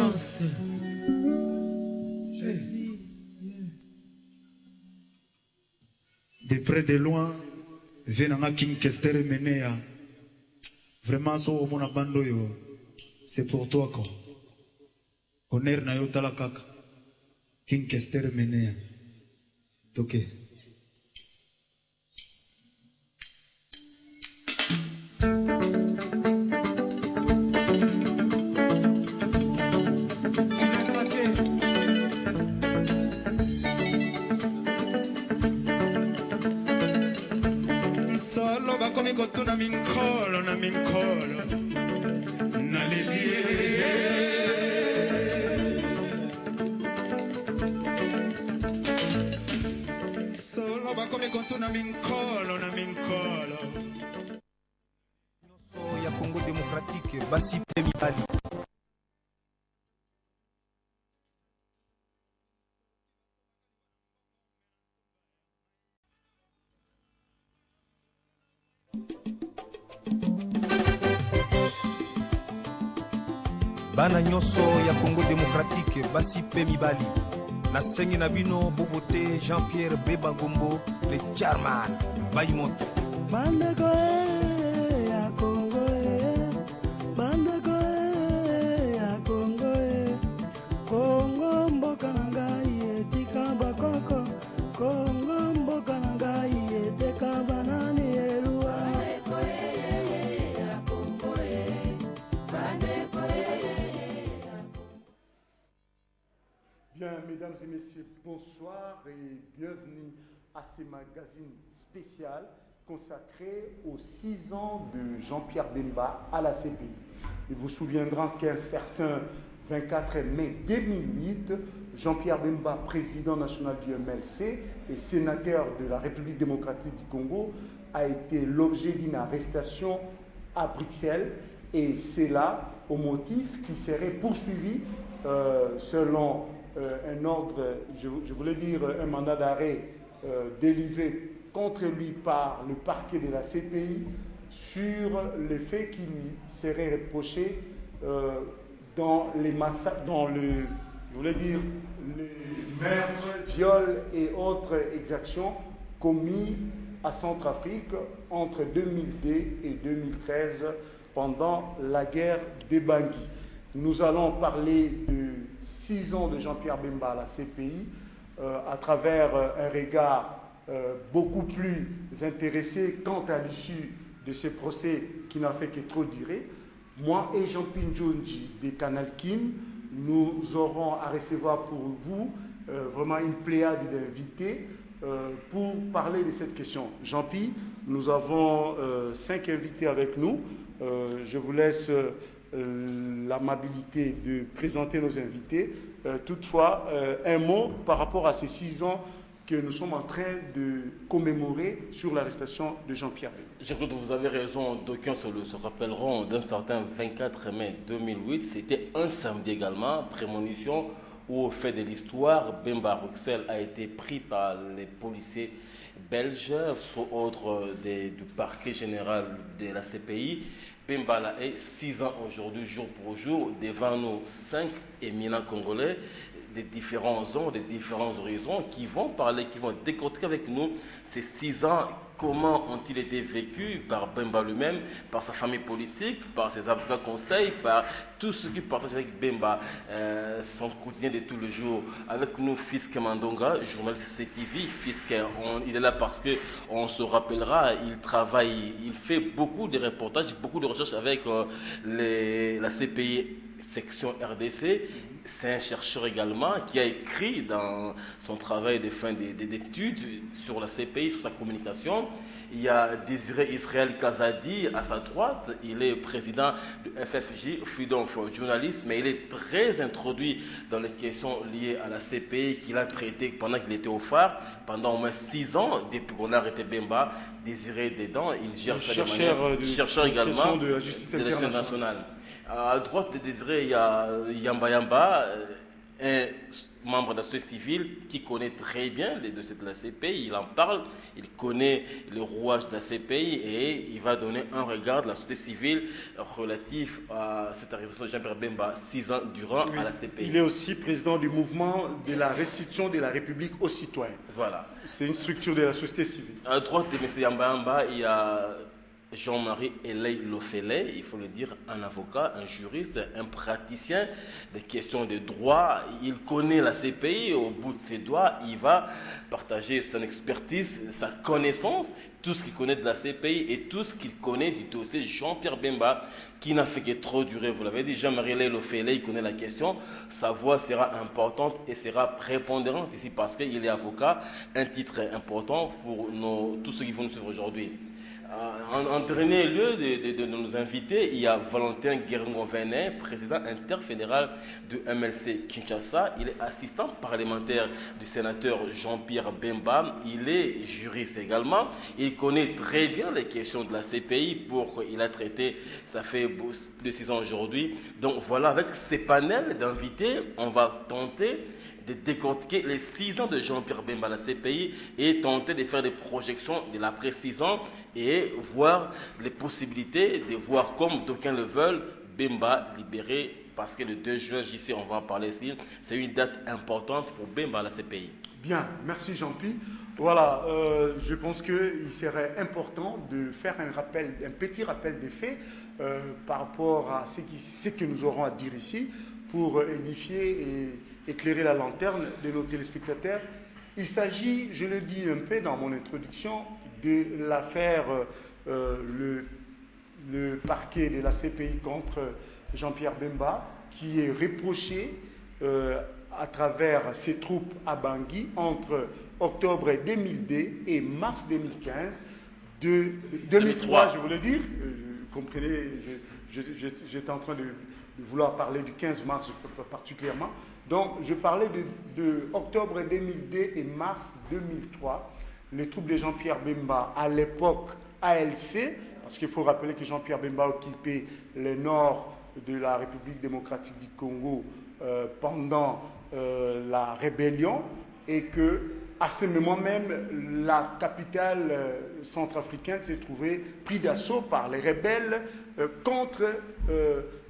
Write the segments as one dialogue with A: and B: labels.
A: Chance.
B: De près de loin, venanga King Kester Menea. Vraiment, so mon abando yo. C'est pour toi quoi. Honneur na yo talakaka. King Kester Menea. Ok.
C: Na minkolo na lilie solo bakomi kontu na minkolo
D: ya Congo démocratique basi pe mibali bana nyonso ya Congo démocratique basi pe mibali nasengi na bino bovote Jean-Pierre Bemba Gombo le chairman bayimoto
E: bandeko ya Congo bandeko ya Congo Congo mboka na ngai etika bakoko Congo mboka na ngai etika banani elua
F: Bien, mesdames et messieurs, bonsoir et bienvenue à ce magazine spécial consacré aux 6 ans de Jean-Pierre Bemba à la CPI. Il vous souviendra qu'un certain 24 mai 2008, Jean-Pierre Bemba, président national du MLC et sénateur de la République démocratique du Congo, a été l'objet d'une arrestation à Bruxelles et c'est là au motif qu'il serait poursuivi selon un ordre, je voulais dire un mandat d'arrêt délivré contre lui par le parquet de la CPI sur le fait qu'il lui serait reproché dans les massacres, dans le, je voulais dire, les meurtres, viols et autres exactions commis à Centrafrique entre 2002 et 2013 pendant la guerre des Bangui. Nous allons parler de 6 ans de Jean-Pierre Bemba à la CPI à travers un regard beaucoup plus intéressé quant à l'issue de ce procès qui n'a fait que trop durer. Moi et Jean-Pierre Njonji de Canal Kin, nous aurons à recevoir pour vous vraiment une pléiade d'invités pour parler de cette question. Jean-Pierre, nous avons 5 invités avec nous. Je vous laisse l'amabilité de présenter nos invités. Toutefois, un mot par rapport à ces 6 ans que nous sommes en train de commémorer sur l'arrestation de Jean-Pierre Bemba.
G: Je crois que vous avez raison, d'aucuns se rappelleront d'un certain 24 mai 2008, c'était un samedi également, prémonition où au fait de l'histoire, Bemba à Bruxelles a été pris par les policiers belges sous ordre du parquet général de la CPI. Bemba est 6 ans aujourd'hui, jour pour jour, devant nous 5 éminents Congolais des différents ans, des différents horizons qui vont parler, qui vont décortiquer avec nous ces 6 ans. Comment ont-ils été vécus par Bemba lui-même, par sa famille politique, par ses avocats conseils, par tous ceux qui partagent avec Bemba son quotidien de tous les jours. Avec nous, Fiske Mandonga, journaliste CTV. Fiske, il est là parce qu'on se rappellera, il travaille, il fait beaucoup de reportages, beaucoup de recherches avec la CPI section RDC. C'est un chercheur également qui a écrit dans son travail de fin d'études sur la CPI, sur sa communication. Il y a Désiré Israël Kazadi à sa droite. Il est président de FFJ, Freedom for Journalists, mais il est très introduit dans les questions liées à la CPI qu'il a traité pendant qu'il était au phare, pendant au moins 6 ans, depuis qu'on a arrêté Bemba. Désiré dedans, il gère ça chercheur également
F: de la justice internationale.
G: À droite de Désiré, il y a Yamba Yamba, un membre de la société civile qui connaît très bien les dossiers de la CPI, il en parle, il connaît les rouages de la CPI et il va donner un regard de la société civile relatif à cette arrestation de Jean-Pierre Bemba 6 ans durant à la CPI.
F: Il est aussi président du mouvement de la restitution de la République aux citoyens.
G: Voilà.
F: C'est une structure de la société civile.
G: À droite de M. Yamba, il y a Jean-Marie Eley Lofele, il faut le dire, un avocat, un juriste, un praticien des questions de droit. Il connaît la CPI au bout de ses doigts. Il va partager son expertise, sa connaissance, tout ce qu'il connaît de la CPI et tout ce qu'il connaît du dossier Jean-Pierre Bemba, qui n'a fait que trop durer. Vous l'avez dit, Jean-Marie Eley Lofele, il connaît la question. Sa voix sera importante et sera prépondérante ici parce qu'il est avocat, un titre important pour tous ceux qui vont nous suivre aujourd'hui. En dernier lieu de nos invités, il y a Valentin Guéringo-Venet, président interfédéral de MLC Kinshasa. Il est assistant parlementaire du sénateur Jean-Pierre Bemba. Il est juriste également. Il connaît très bien les questions de la CPI il a traité, ça fait plus de 6 ans aujourd'hui. Donc voilà, avec ces panels d'invités, on va tenter de décortiquer les 6 ans de Jean-Pierre Bemba à la CPI et tenter de faire des projections de l'après 6 ans et voir les possibilités de voir comme d'aucuns le veulent, Bemba libéré parce que le 2 juin, JC, on va en parler ici, c'est une date importante pour Bemba à la CPI.
F: Bien, merci Jean-Pierre. Voilà, je pense qu'il serait important de faire un petit rappel des faits par rapport à ce que nous aurons à dire ici pour édifier et éclairer la lanterne de nos téléspectateurs. Il s'agit, je le dis un peu dans mon introduction, de l'affaire, le parquet de la CPI contre Jean-Pierre Bemba, qui est reproché à travers ses troupes à Bangui entre octobre 2002 et mars 2015, 2003, je voulais dire, comprenez, j'étais en train de vouloir parler du 15 mars particulièrement. Donc, je parlais de octobre 2002 et mars 2003. Les troupes de Jean-Pierre Bemba, à l'époque ALC, parce qu'il faut rappeler que Jean-Pierre Bemba occupait le nord de la République démocratique du Congo pendant la rébellion, et que à ce moment même, la capitale centrafricaine s'est trouvée prise d'assaut par les rebelles contre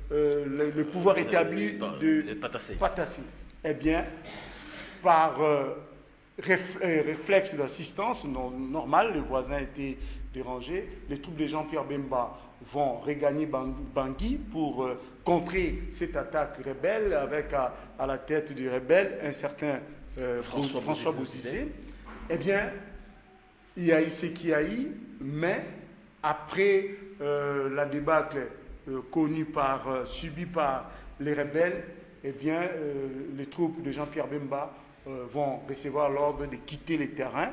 F: le pouvoir établi de Patassé. Eh bien, par réflexe d'assistance normal, les voisins étaient dérangés, les troupes de Jean-Pierre Bemba vont regagner Bangui pour contrer cette attaque rebelle avec à la tête du rebelle un certain François Bozizé. Eh bien, il y a eu ce qu'il y a eu, mais après la débâcle subie par les rebelles, eh bien, les troupes de Jean-Pierre Bemba vont recevoir l'ordre de quitter les terrains,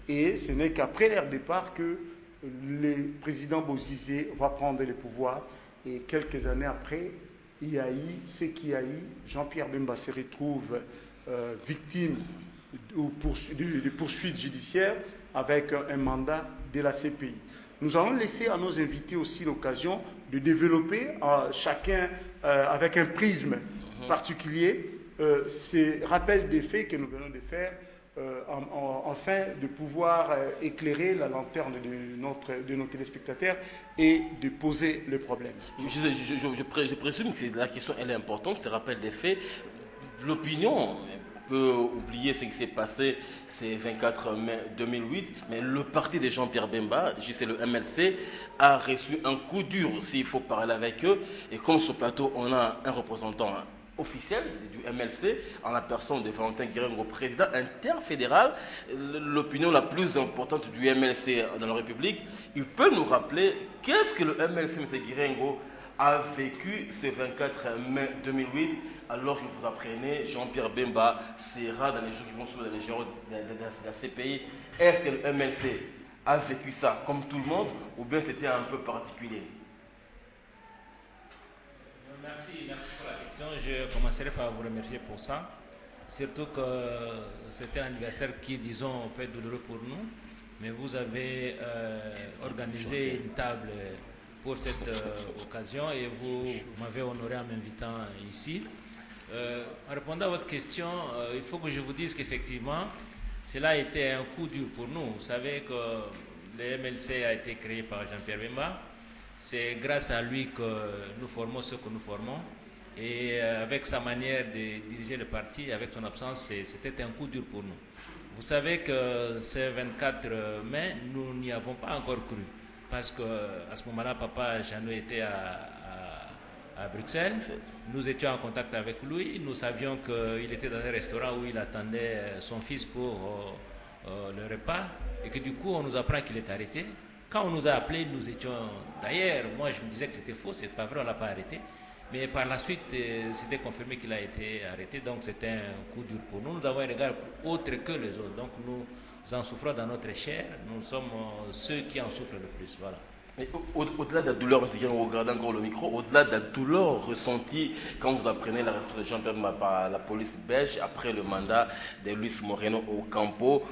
F: et ce n'est qu'après leur départ que le président Bozizé va prendre le pouvoir, et quelques années après, il y a eu ce qu'il y a eu. Jean-Pierre Bemba se retrouve victime de poursuites judiciaires avec un mandat de la CPI. Nous allons laisser à nos invités aussi l'occasion de développer chacun avec un prisme particulier ces rappels des faits que nous venons de faire afin de pouvoir éclairer la lanterne de nos téléspectateurs et de poser le problème.
G: Je présume que la question elle est importante, ces rappels des faits. L'opinion peut oublier ce qui s'est passé ce 24 mai 2008, mais le parti de Jean-Pierre Bemba, c'est le MLC, a reçu un coup dur s'il faut parler avec eux. Et comme sur plateau, on a un représentant officiel du MLC, en la personne de Valentin Guéringo, président interfédéral, l'opinion la plus importante du MLC dans la République. Il peut nous rappeler qu'est-ce que le MLC, M. Guéringo, a vécu ce 24 mai 2008, alors que vous apprenez Jean-Pierre Bemba sera dans les jours qui vont suivre dans les jours de la CPI. Est-ce que le MLC a vécu ça comme tout le monde, ou bien c'était un peu particulier?
A: Merci pour la question. Je commencerai par vous remercier pour ça. Surtout que c'était un anniversaire qui, disons, peut être douloureux pour nous, mais vous avez organisé une table pour cette occasion et vous m'avez honoré en m'invitant ici. En répondant à votre question, il faut que je vous dise qu'effectivement, cela a été un coup dur pour nous. Vous savez que le MLC a été créé par Jean-Pierre Bemba. C'est grâce à lui que nous formons ce que nous formons. Et avec sa manière de diriger le parti, avec son absence, c'était un coup dur pour nous. Vous savez que ce 24 mai, nous n'y avons pas encore cru. Parce qu'à ce moment-là, papa Jeannot était à Bruxelles. Nous étions en contact avec lui. Nous savions qu'il était dans un restaurant où il attendait son fils pour le repas. Et que du coup, on nous apprend qu'il est arrêté. Quand on nous a appelés, nous étions... D'ailleurs, moi, je me disais que c'était faux, c'est pas vrai, on ne l'a pas arrêté. Mais par la suite, c'était confirmé qu'il a été arrêté. Donc, c'était un coup dur pour nous. Nous avons un regard autre que les autres. Donc, nous en souffrons dans notre chair. Nous sommes ceux qui en souffrent le plus. Voilà.
G: Mais au-delà de la douleur, on regarde encore le micro, au-delà de la douleur ressentie quand vous apprenez l'arrest de Jean-Pierre Bemba par la police belge après le mandat de Luis Moreno au Campo,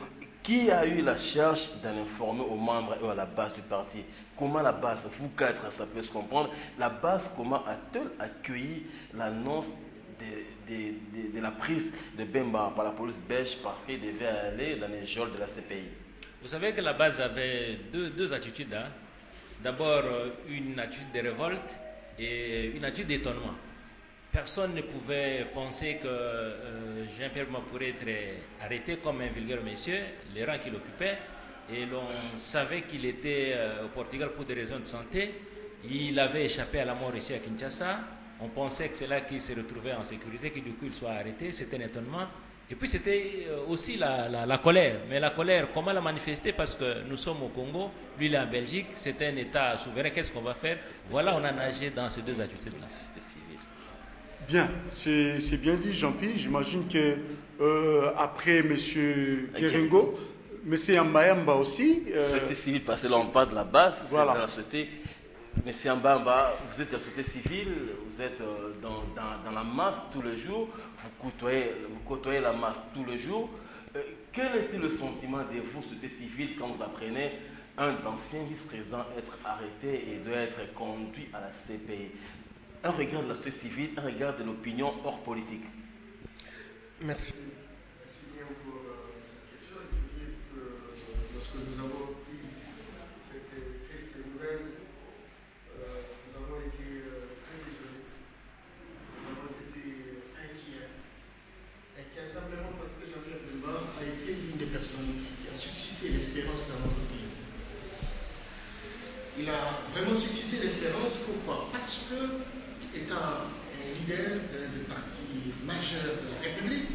G: qui a eu la charge d'en informer aux membres et à la base du parti? Comment la base, vous quatre, ça peut se comprendre, la base, comment a-t-elle accueilli l'annonce de la prise de Bemba par la police belge parce qu'il devait aller dans les geôles de la CPI?
A: Vous savez que la base avait deux attitudes. Hein. D'abord, une attitude de révolte et une attitude d'étonnement. Personne ne pouvait penser que Jean-Pierre Bemba pourrait être arrêté comme un vulgaire monsieur, les rangs qu'il occupait, et l'on savait qu'il était au Portugal pour des raisons de santé. Il avait échappé à la mort ici à Kinshasa. On pensait que c'est là qu'il se retrouvait en sécurité, que du coup il soit arrêté. C'était un étonnement. Et puis c'était aussi la colère. Mais la colère, comment la manifester? Parce que nous sommes au Congo, lui il est en Belgique, c'est un État souverain, qu'est-ce qu'on va faire? Voilà, on a nagé dans ces deux attitudes-là.
F: Bien, c'est bien dit, Jean-Pierre. J'imagine que après M. Keringo, M. Ambayamba aussi.
G: Société civile, parce que là on parle de la base,
F: voilà.
G: C'est de la société. M. Ambayamba, vous êtes de la société civile, vous êtes dans la masse tous les jours, vous côtoyez la masse tous les jours. Quel était le sentiment de vous, société civile, quand vous apprenez un ancien vice-président être arrêté et doit être conduit à la CPI? Un regard de la société civile, un regard de l'opinion hors politique.
H: Merci. Merci bien pour cette question. Il faut dire que lorsque nous avons appris cette triste nouvelle, nous avons été très désolés. Nous avons été inquiets. Inquiets simplement parce que Jean-Pierre Bemba a été l'une des personnes qui a suscité l'espérance dans notre pays. Il a vraiment suscité l'espérance. Pourquoi? Parce que, étant un leader d'un parti majeur de la République,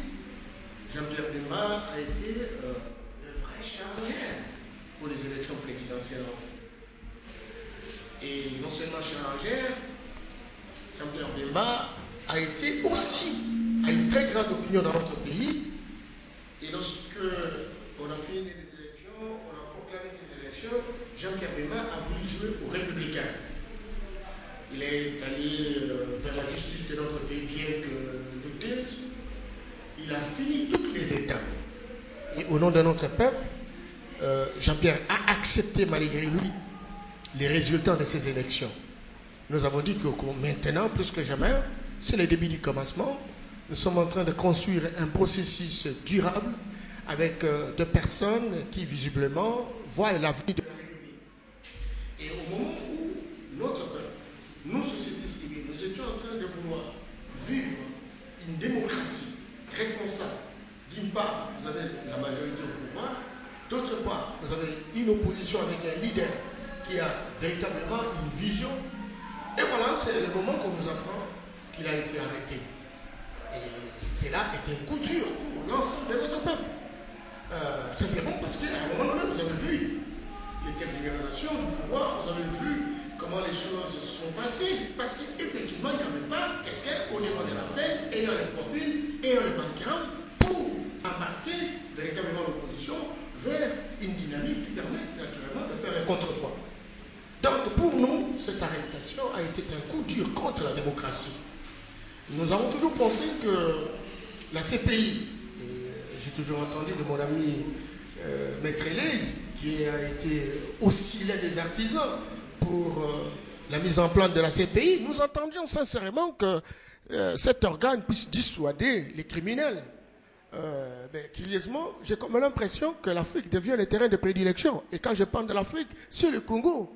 H: Jean-Pierre Bemba a été le vrai chargeur pour les élections présidentielles. Et non seulement chargeur, Jean-Pierre Bemba a été aussi à une très grande opinion dans notre pays. Et lorsque on a fini les élections, on a proclamé ces élections, Jean-Pierre Bemba a voulu jouer aux Républicains. Il est allé vers la justice de notre pays, bien que douteuse. Il a fini toutes les étapes. Et au nom de notre peuple, Jean-Pierre a accepté malgré lui les résultats de ces élections. Nous avons dit que maintenant, plus que jamais, c'est le début du commencement. Nous sommes en train de construire un processus durable avec des personnes qui visiblement voient l'avenir de la République. Et au moment où notre peuple, nous, sociétés civiles, nous étions en train de vouloir vivre une démocratie responsable. D'une part, vous avez la majorité au pouvoir. D'autre part, vous avez une opposition avec un leader qui a véritablement une vision. Et voilà, c'est le moment qu'on nous apprend qu'il a été arrêté. Et cela est un coup dur pour l'ensemble de notre peuple. Simplement parce qu'à un moment donné, vous avez vu les catégorisations du pouvoir, vous avez vu comment les choses se sont passées, parce qu'effectivement, il n'y avait pas quelqu'un au devant de la scène, ayant le profil, ayant le background, pour embarquer véritablement l'opposition vers une dynamique qui permet naturellement de faire un contrepoids. Donc, pour nous, cette arrestation a été un coup dur contre la démocratie. Nous avons toujours pensé que la CPI, j'ai toujours entendu de mon ami Maître Ley, qui a été aussi l'un des artisans pour la mise en place de la CPI, nous entendions sincèrement que cet organe puisse dissuader les criminels. Mais curieusement, j'ai comme l'impression que l'Afrique devient le terrain de prédilection. Et quand je parle de l'Afrique, c'est le Congo.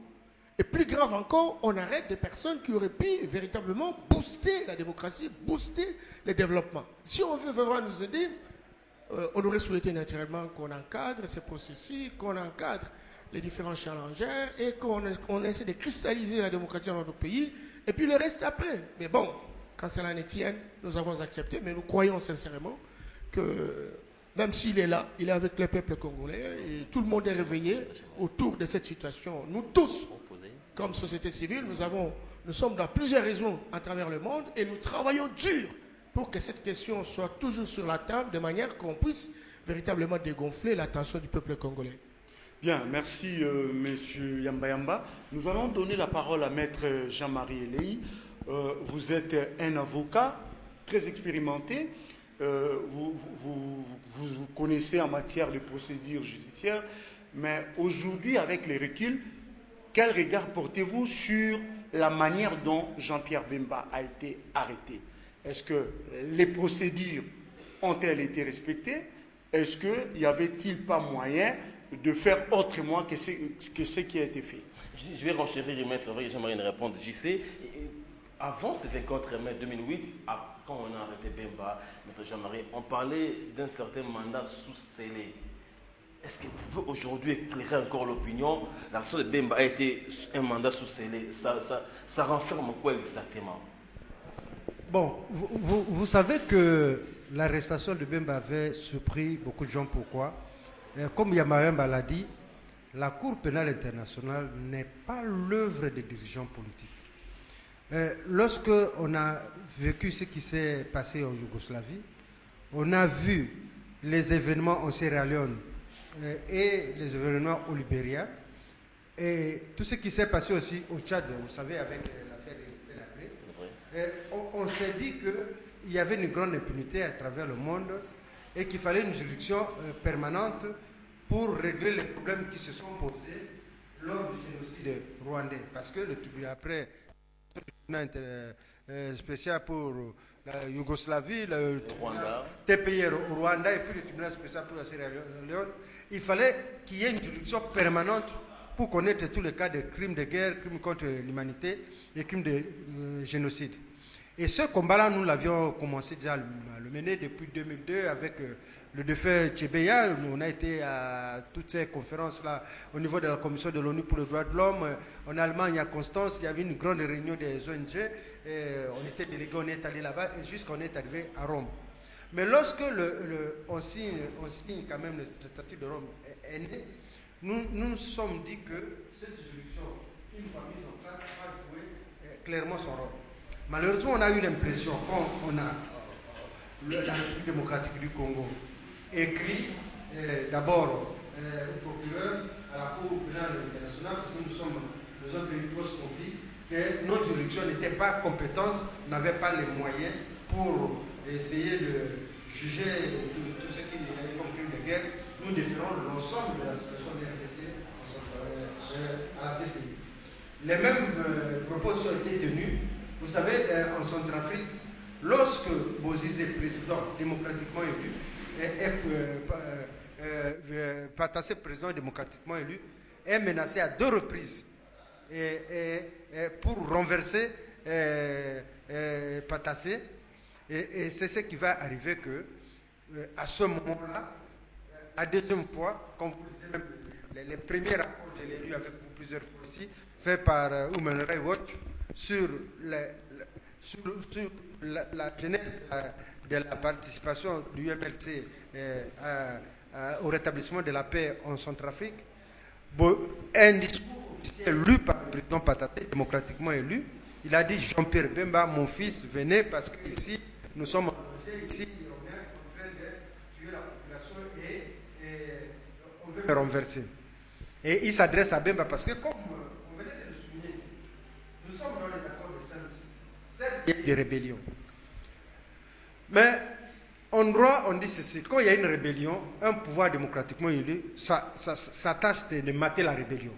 H: Et plus grave encore, on arrête des personnes qui auraient pu véritablement booster la démocratie, booster le développement. Si on veut vraiment nous aider, on aurait souhaité naturellement qu'on encadre ces processus, qu'on encadre les différents challengers et qu'on essaie de cristalliser la démocratie dans notre pays. Et puis le reste après. Mais bon, quand cela ne tienne, nous avons accepté, mais nous croyons sincèrement que même s'il est là, il est avec le peuple congolais et tout le monde est réveillé autour de cette situation. Nous tous, comme société civile, nous sommes dans plusieurs régions à travers le monde et nous travaillons dur pour que cette question soit toujours sur la table de manière qu'on puisse véritablement dégonfler l'attention du peuple congolais.
F: Bien, merci Monsieur Yamba Yamba. Nous allons donner la parole à Maître Jean-Marie Elei. Vous êtes un avocat très expérimenté. Vous connaissez en matière de procédure judiciaire. Mais aujourd'hui, avec les reculs, quel regard portez-vous sur la manière dont Jean-Pierre Bemba a été arrêté? Est-ce que les procédures ont-elles été respectées? Est-ce qu'il n'y avait-il pas moyen de faire autrement que ce qui a été fait?
G: Je vais renchérir et mettre, j'aimerais répondre. JC, avant ce 24 mai 2008, quand on a arrêté Bemba, M. Jean-Marie, on parlait d'un certain mandat sous-scellé. Est-ce que vous pouvez aujourd'hui éclairer encore l'opinion? L'action de Bemba a été un mandat sous-scellé. Ça renferme quoi exactement?
I: Bon, vous savez que l'arrestation de Bemba avait surpris beaucoup de gens. Pourquoi? Comme Yamayamba l'a dit, la Cour pénale internationale n'est pas l'œuvre des dirigeants politiques. Lorsque on a vécu ce qui s'est passé en Yougoslavie, on a vu les événements en Sierra Leone et les événements au Libéria, et tout ce qui s'est passé aussi au Tchad, vous savez, avec l'affaire Sénabré, on s'est dit qu'il y avait une grande impunité à travers le monde et qu'il fallait une juridiction permanente pour régler les problèmes qui se sont posés lors du génocide rwandais. Parce que le tribunal, après le tribunal spécial pour la Yougoslavie, le TPI au Rwanda et puis le tribunal spécial pour la Sierra Leone, il fallait qu'il y ait une juridiction permanente pour connaître tous les cas de crimes de guerre, crimes contre l'humanité et crimes de génocide. Et ce combat-là, nous l'avions commencé déjà à le mener depuis 2002 avec le défunt Tchebeya. On a été à toutes ces conférences-là au niveau de la Commission de l'ONU pour les droits de l'homme. En Allemagne, à Constance, il y avait une grande réunion des ONG. On était délégués, on est allé là-bas et jusqu'on est arrivé à Rome. Mais lorsque on signe quand même le statut de Rome est né, nous nous sommes dit que cette juridiction, une fois mise en place, va jouer clairement son rôle. Malheureusement, on a eu l'impression, quand on a la République démocratique du Congo écrit d'abord au procureur à la Cour pénale internationale, parce que nous sommes dans un pays post-conflit, que nos juridictions n'étaient pas compétentes, n'avaient pas les moyens pour essayer de juger tout ce qui est comme crime de guerre. Nous déférons l'ensemble de la situation des RDC à la CPI. Les mêmes propositions ont été tenues. Vous savez, en Centrafrique, lorsque Bozizé, président démocratiquement élu, Patassé, président démocratiquement élu, est menacé à 2 reprises pour renverser Patassé. Et c'est ce qui va arriver que, à ce moment-là, à deuxième fois, quand vous lisez même les premiers rapports, je l'ai lu avec vous plusieurs fois aussi, faits par Human Rights Watch, sur la genèse de la participation du UMLC au rétablissement de la paix en Centrafrique, un discours officiel lu par le président Patassé, démocratiquement élu, il a dit: Jean-Pierre Bemba, mon fils, venez parce qu'ici, nous sommes en danger, ici, on est en train de tuer la population et on veut le renverser. Et il s'adresse à Bemba parce que, comme on venait de le souligner ici, nous sommes dans les accords de Saint-Denis, certes, des rébellions. Mais en droit, on dit ceci: quand il y a une rébellion, un pouvoir démocratiquement élu, sa tâche c'est de mater la rébellion.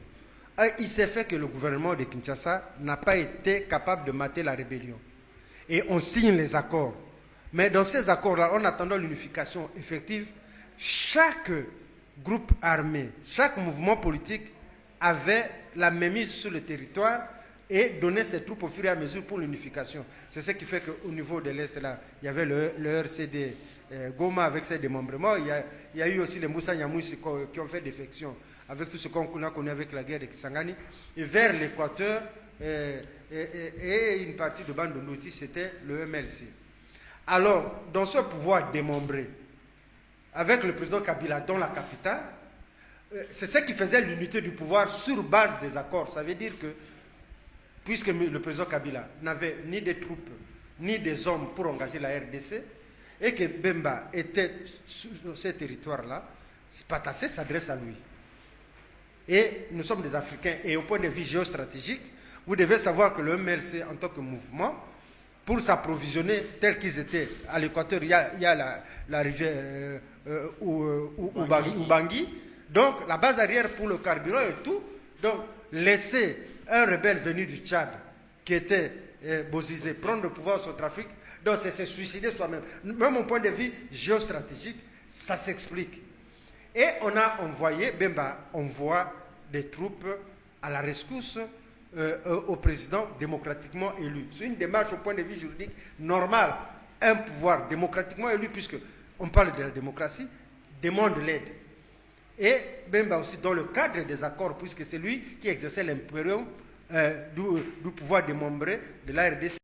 I: Et il s'est fait que le gouvernement de Kinshasa n'a pas été capable de mater la rébellion. et on signe les accords. Mais dans ces accords-là, en attendant l'unification effective, chaque groupe armé, chaque mouvement politique avait la mainmise sur le territoire et donnait ses troupes au fur et à mesure pour l'unification. C'est ce qui fait qu'au niveau de l'Est, là, il y avait le RCD Goma avec ses démembrements. Il y a eu aussi les Moussa Nyamousi qui ont fait défection avec tout ce qu'on a connu avec la guerre de Kisangani. Et vers l'Équateur et une partie de Bandunduti, c'était le MLC. Alors, dans ce pouvoir démembré, avec le président Kabila dans la capitale, c'est ce qui faisait l'unité du pouvoir sur base des accords. Ça veut dire que, puisque le président Kabila n'avait ni des troupes, ni des hommes pour engager la RDC, et que Bemba était sur ces territoires-là, Patassé s'adresse à lui. Et nous sommes des Africains, et au point de vue géostratégique, vous devez savoir que le MLC, en tant que mouvement, pour s'approvisionner tel qu'ils étaient à l'Équateur, il y a la rivière Ubangi. Donc, la base arrière pour le carburant et tout. Donc, laisser un rebelle venu du Tchad, qui était Bozizé, prendre le pouvoir sur Centrafrique, donc c'est se suicider soi-même. Même au point de vue géostratégique, ça s'explique. Et on a envoyé, Bemba envoie des troupes à la rescousse au président démocratiquement élu. C'est une démarche au point de vue juridique normale. Un pouvoir démocratiquement élu, puisque on parle de la démocratie, demande l'aide. Et Bemba aussi, dans le cadre des accords, puisque c'est lui qui exerçait l'impérium du pouvoir démembré de la RDC.